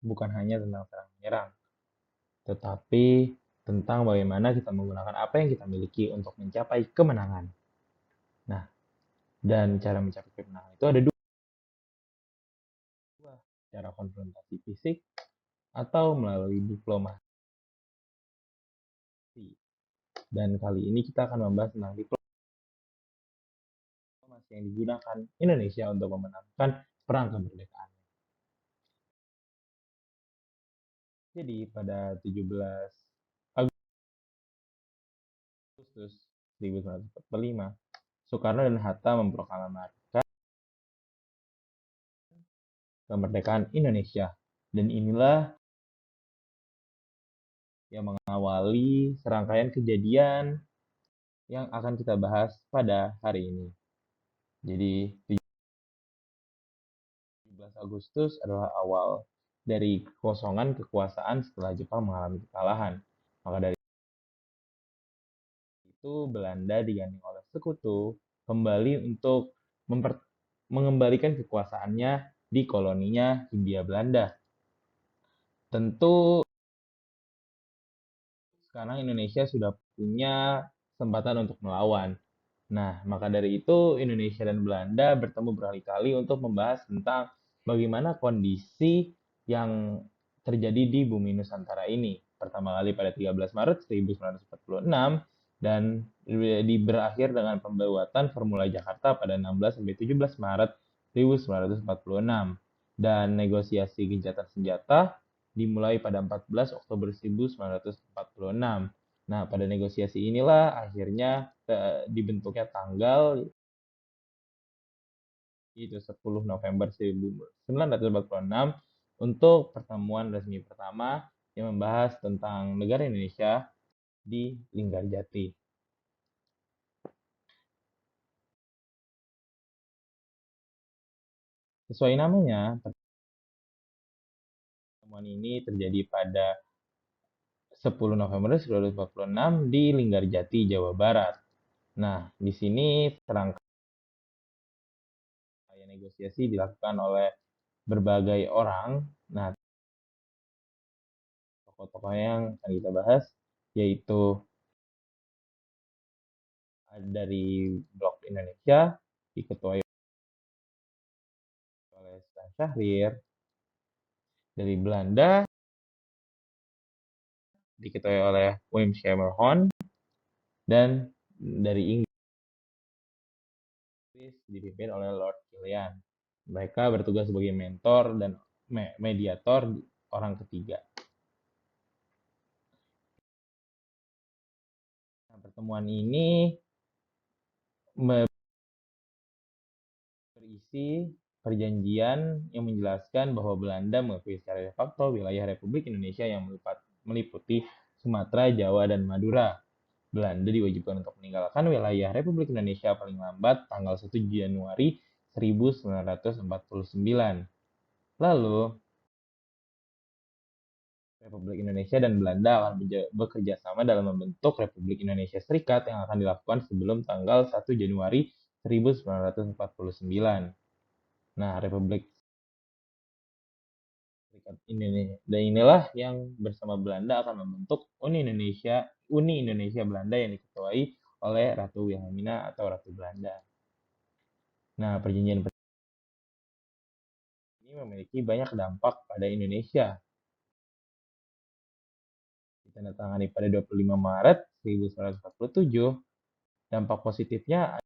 bukan hanya tentang serang menyerang, tetapi tentang bagaimana kita menggunakan apa yang kita miliki untuk mencapai kemenangan. Nah, dan cara mencapai kemenangan itu ada dua, cara konfrontasi fisik atau melalui diplomasi. Dan kali ini kita akan membahas tentang diplomasi yang digunakan Indonesia untuk memenangkan perang kemerdekaan. Jadi pada 17 Agustus 1945, Soekarno dan Hatta memproklamirkan kemerdekaan Indonesia. Dan inilah yang mengawali serangkaian kejadian yang akan kita bahas pada hari ini. Jadi 17 Agustus adalah awal dari kekosongan kekuasaan setelah Jepang mengalami kekalahan. Maka dari itu Belanda digandeng oleh sekutu kembali untuk mengembalikan kekuasaannya di koloninya Hindia Belanda. Tentu sekarang Indonesia sudah punya kesempatan untuk melawan. Nah, maka dari itu Indonesia dan Belanda bertemu berkali-kali untuk membahas tentang bagaimana kondisi yang terjadi di bumi Nusantara ini. Pertama kali pada 13 Maret 1946 dan berakhir dengan pembuatan Formula Jakarta pada 16-17 Maret 1946 dan negosiasi gencatan senjata dimulai pada 14 Oktober 1946. Nah, pada negosiasi inilah akhirnya dibentuknya tanggal itu 10 November 1946 untuk pertemuan resmi pertama yang membahas tentang negara Indonesia di Linggarjati. Sesuai namanya, pertemuan ini terjadi pada 10 November 1946 di Linggarjati, Jawa Barat. Nah, di sini serangkaian negosiasi dilakukan oleh berbagai orang. Nah, tokoh-tokoh yang akan kita bahas yaitu dari Blok Indonesia diketuai oleh Stan Syahrir, dari Belanda diketuai oleh Wim Schemerhorn, dan dari Inggris dipimpin oleh Lord Kilian. Mereka bertugas sebagai mentor dan mediator orang ketiga. Nah, pertemuan ini berisi perjanjian yang menjelaskan bahwa Belanda mengakui secara de facto wilayah Republik Indonesia yang meliputi Sumatera, Jawa, dan Madura. Belanda diwajibkan untuk meninggalkan wilayah Republik Indonesia paling lambat tanggal 1 Januari 1949. Lalu, Republik Indonesia dan Belanda akan bekerja sama dalam membentuk Republik Indonesia Serikat yang akan dilakukan sebelum tanggal 1 Januari 1949. Nah, Republik Serikat Indonesia dan inilah yang bersama Belanda akan membentuk Uni Indonesia Belanda yang diketuai oleh Ratu Wilhelmina atau Ratu Belanda. Nah, perjanjian ini memiliki banyak dampak pada Indonesia. Ditandatangani pada 25 Maret 1947, dampak positifnya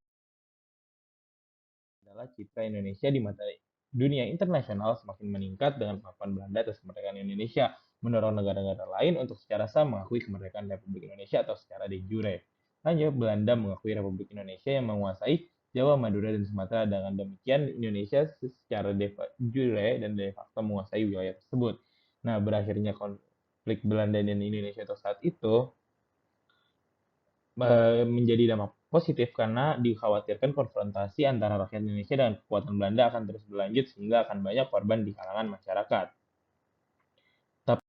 adalah citra Indonesia di mata dunia internasional semakin meningkat dengan pengakuan Belanda atas kemerdekaan Indonesia, mendorong negara-negara lain untuk secara sah mengakui kemerdekaan Republik Indonesia atau secara de jure. Hanya Belanda mengakui Republik Indonesia yang menguasai Jawa, Madura, dan Sumatera. Dengan demikian, Indonesia secara de jure dan de facto menguasai wilayah tersebut. Nah, berakhirnya konflik Belanda dan Indonesia saat itu menjadi dampak positif karena dikhawatirkan konfrontasi antara rakyat Indonesia dengan kekuatan Belanda akan terus berlanjut sehingga akan banyak korban di kalangan masyarakat. Tapi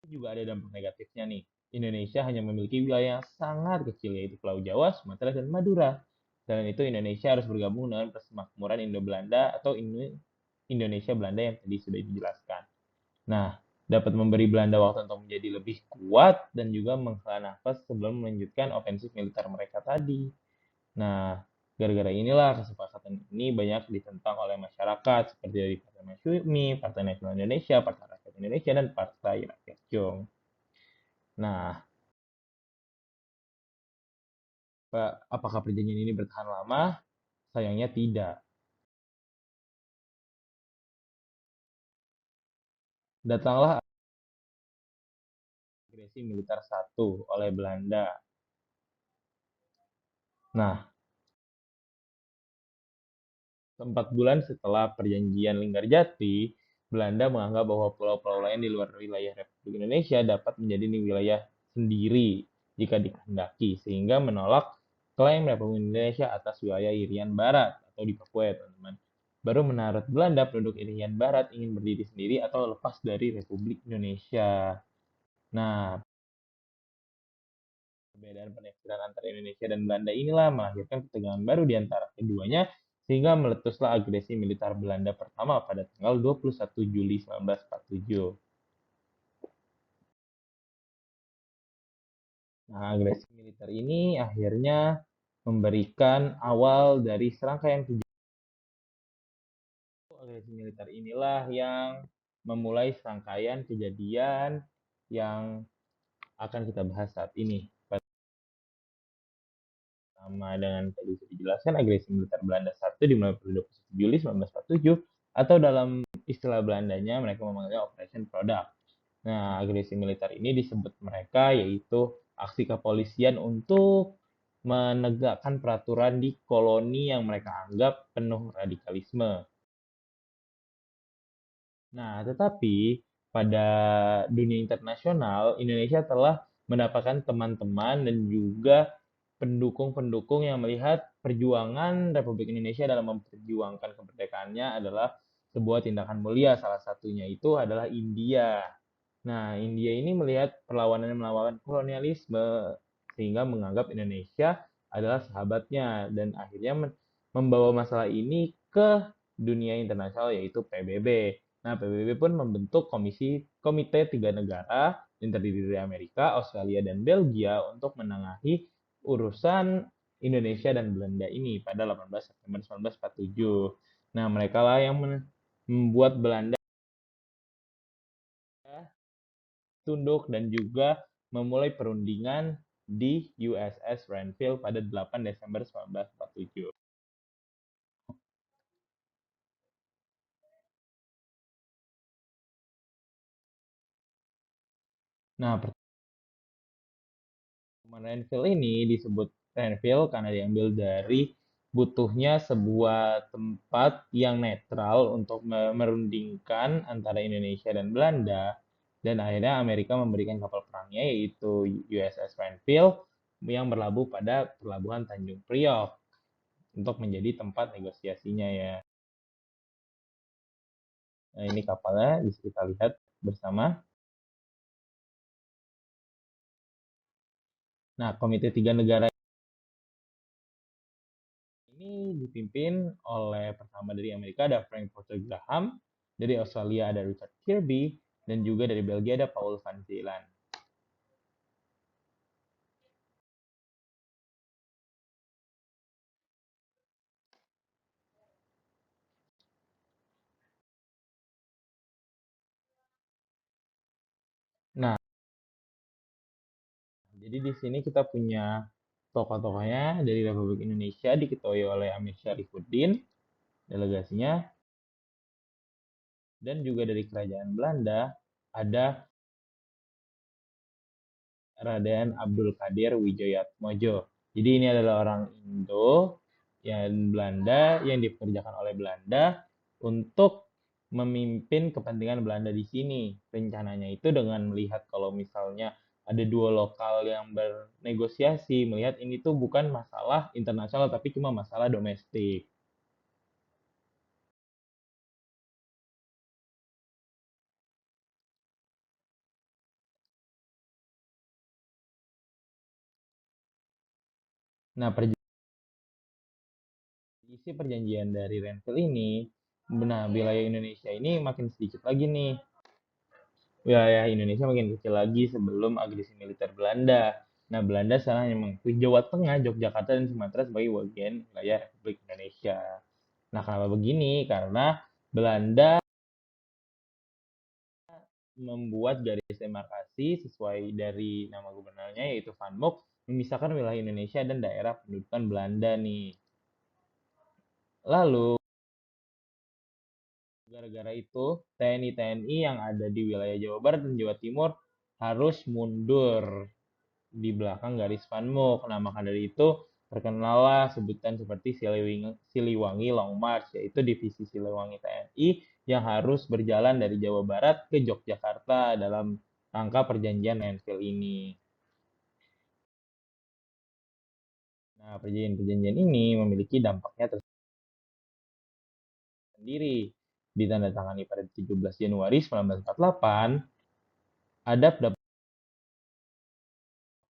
juga ada dampak negatifnya nih. Indonesia hanya memiliki wilayah yang sangat kecil yaitu Pulau Jawa, Sumatera, dan Madura. Selain itu Indonesia harus bergabung dengan Persemakmuran Indo-Belanda atau Indonesia Belanda yang tadi sudah dijelaskan. Nah, dapat memberi Belanda waktu untuk menjadi lebih kuat dan juga menghela nafas sebelum melanjutkan ofensif militer mereka tadi. Nah, gara-gara inilah kesepakatan ini banyak ditentang oleh masyarakat seperti dari Partai Masyumi, Partai Nasional Indonesia, Partai Rakyat Indonesia, dan Partai Rakyat Jong. Nah, apakah perjanjian ini bertahan lama? Sayangnya tidak. Datanglah agresi militer satu oleh Belanda. Nah, 4 bulan setelah perjanjian Linggarjati, Belanda menganggap bahwa pulau-pulau lain di luar wilayah Republik Indonesia dapat menjadi wilayah sendiri jika dikehendaki, sehingga menolak klaim Republik Indonesia atas wilayah Irian Barat atau di Papua ya teman-teman. Baru menurut Belanda, penduduk Irian Barat ingin berdiri sendiri atau lepas dari Republik Indonesia. Nah, perbedaan penafsiran antara Indonesia dan Belanda inilah melahirkan ketegangan baru di antara keduanya sehingga meletuslah agresi militer Belanda pertama pada tanggal 21 Juli 1947. Nah, agresi militer ini akhirnya memberikan awal dari serangkaian kejadian. Agresi militer inilah yang memulai serangkaian kejadian yang akan kita bahas saat ini. Sama dengan tadi sudah dijelaskan, agresi militer Belanda satu dimulai pada 21 Juli 1947 atau dalam istilah Belandanya mereka memanggilnya Operation Product. Nah, agresi militer ini disebut mereka yaitu aksi kepolisian untuk menegakkan peraturan di koloni yang mereka anggap penuh radikalisme. Nah, tetapi pada dunia internasional, Indonesia telah mendapatkan teman-teman dan juga pendukung-pendukung yang melihat perjuangan Republik Indonesia dalam memperjuangkan kemerdekaannya adalah sebuah tindakan mulia. Salah satunya itu adalah India. Nah, India ini melihat perlawanan melawan kolonialisme sehingga menganggap Indonesia adalah sahabatnya dan akhirnya membawa masalah ini ke dunia internasional yaitu PBB. Nah, PBB pun membentuk komite 3 negara yang terdiri dari Amerika, Australia, dan Belgia untuk menengahi urusan Indonesia dan Belanda ini pada 18 September 1947. Nah, mereka lah yang membuat Belanda tunduk dan juga memulai perundingan di USS Renville pada 8 Desember 1947. Nah, pertemuan Renville ini disebut Renville karena diambil dari butuhnya sebuah tempat yang netral untuk merundingkan antara Indonesia dan Belanda. Dan akhirnya Amerika memberikan kapal perangnya yaitu USS Renville yang berlabuh pada pelabuhan Tanjung Priok untuk menjadi tempat negosiasinya ya. Nah, ini kapalnya bisa kita lihat bersama. Nah, Komite 3 Negara ini dipimpin oleh pertama dari Amerika ada Frank Porter Graham, dari Australia ada Richard Kirby, dan juga dari Belgia ada Paul van Zeeland. Nah, jadi di sini kita punya tokoh-tokohnya dari Republik Indonesia diketuai oleh Amir Syarifuddin, delegasinya, dan juga dari Kerajaan Belanda ada Raden Abdul Qadir Wijoyatmojo. Jadi ini adalah orang Indo yang Belanda yang dipekerjakan oleh Belanda untuk memimpin kepentingan Belanda di sini. Rencananya itu dengan melihat kalau misalnya ada dua lokal yang bernegosiasi, melihat ini tuh bukan masalah internasional tapi cuma masalah domestik. Nah, isi perjanjian dari Renville ini Nah, wilayah Indonesia ini makin sedikit lagi nih. Wilayah Indonesia makin kecil lagi sebelum agresi militer Belanda. Nah, Belanda sekarang hanya mengakui Jawa Tengah, Yogyakarta, dan Sumatera sebagai bagian wilayah Republik Indonesia. Nah, kenapa begini? Karena Belanda membuat garis demarkasi sesuai dari nama gubernurnya yaitu Van Mook memisahkan wilayah Indonesia dan daerah pendudukan Belanda nih. Lalu gara-gara itu TNI-TNI yang ada di wilayah Jawa Barat dan Jawa Timur harus mundur di belakang garis Van Mook. Nah, maka dari itu terkenallah sebutan seperti Siliwangi Long March, yaitu divisi Siliwangi TNI yang harus berjalan dari Jawa Barat ke Yogyakarta dalam rangka perjanjian Enfield ini. Nah, perjanjian-perjanjian ini memiliki dampaknya tersendiri. Ditandatangani pada 17 Januari 1948, ada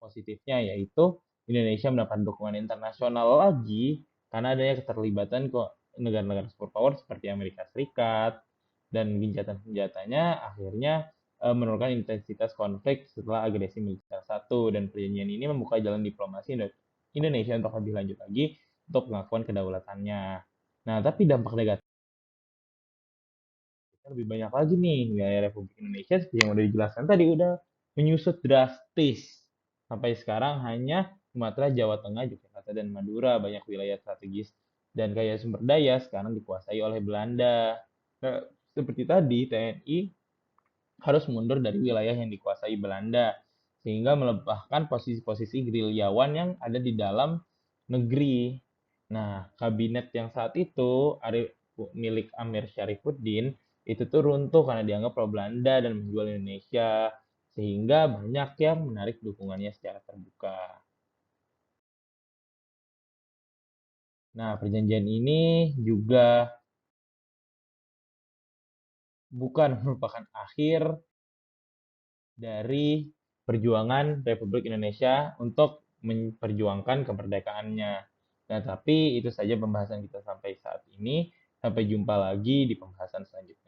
positifnya yaitu Indonesia mendapat dukungan internasional lagi karena adanya keterlibatan kok negara-negara superpower seperti Amerika Serikat dan gencatan senjatanya akhirnya menurunkan intensitas konflik setelah agresi militer satu dan perjanjian ini membuka jalan diplomasi Indonesia untuk lebih lanjut lagi untuk pengakuan kedaulatannya. Nah, tapi dampak negatif lebih banyak lagi nih. Wilayah Republik Indonesia seperti yang udah dijelaskan tadi udah menyusut drastis. Sampai sekarang hanya Sumatera, Jawa Tengah, Yogyakarta, dan Madura banyak wilayah strategis dan kaya sumber daya sekarang dikuasai oleh Belanda. Nah, seperti tadi, TNI harus mundur dari wilayah yang dikuasai Belanda sehingga melepaskan posisi-posisi gerilyawan yang ada di dalam negeri. Nah, kabinet yang saat itu milik Amir Syarifuddin itu tuh runtuh karena dianggap pro Belanda dan menjual Indonesia sehingga banyak yang menarik dukungannya secara terbuka. Nah, perjanjian ini juga bukan merupakan akhir dari perjuangan Republik Indonesia untuk memperjuangkan kemerdekaannya. Nah, tapi itu saja pembahasan kita sampai saat ini. Sampai jumpa lagi di pembahasan selanjutnya.